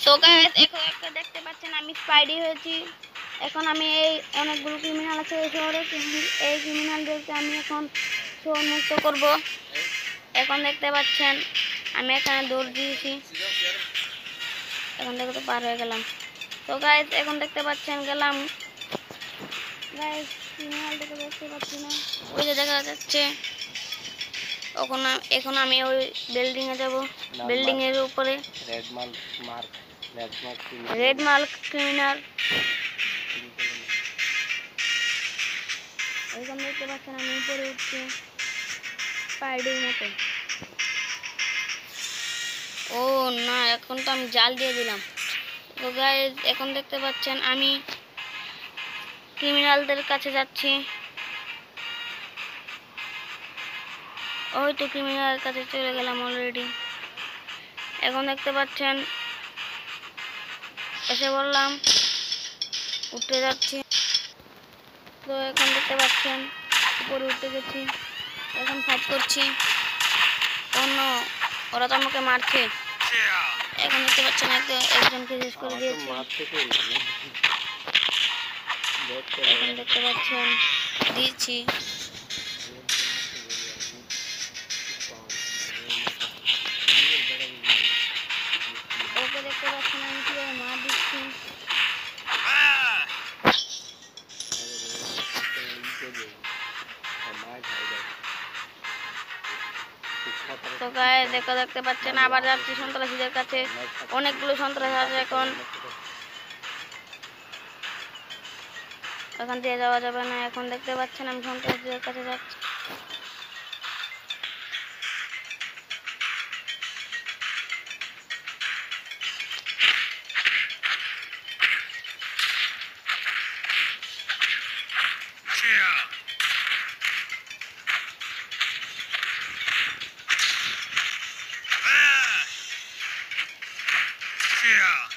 তো গাইস এখন একটা দেখতে পাচ্ছেন আমি স্পাইডি হয়েছি। এখন আমি এই অনেকগুলো ক্রিমিনাল আছে এই শহরে, এই ক্রিমিনালদেরকে আমি এখন শহর মুক্ত করব। এখন দেখতে পাচ্ছেন আমি এখানে দৌড় দিয়েছি, এখন দেখো তো পার হয়ে গেলাম। তো গাইস এখন দেখতে পাচ্ছেন গেলাম। গাইস ক্রিমিনালটাকে দেখতে পাচ্ছি না, ওই যে দেখা যাচ্ছে। এখন আমি ওই বিল্ডিং এ যাব, বিল্ডিং এর উপরে রেড মার্ক ক্রিমিনাল। এখন দেখতে পাচ্ছেন আমি উপরে উঠছি স্পাইডারের মতো। ও না, এখন তো আমি জাল দিয়ে দিলাম। তো গাইস এখন দেখতে পাচ্ছেন আমি ক্রিমিনালদের কাছে যাচ্ছি। ওই তো ক্রিমিনালের কাছে চলে গেলাম অলরেডি। এখন দেখতে পাচ্ছেন এসে বললাম, উঠে যাচ্ছি। তো এখন দেখতে পাচ্ছেন উপরে উঠে গেছি, এখন ফাইট করছি। অন্য ওরা তো আমাকে মারছে। এখন দেখতে পাচ্ছেন একজনকে শেষ করে দিয়েছি। এখন দেখতে পাচ্ছেন দিয়েছি। ওকে দেখতে পাচ্ছেন আমি কিভাবে মার দিচ্ছি। তো গায়ে দেখতে পাচ্ছেন আবার যাচ্ছি সন্ত্রাসীদের কাছে। অনেকগুলো সন্ত্রাসী আছে, এখন দিয়ে যাওয়া যাবে না। এখন দেখতে পাচ্ছেন আমি সন্ত্রাসীদের কাছে যাচ্ছি। Yeah.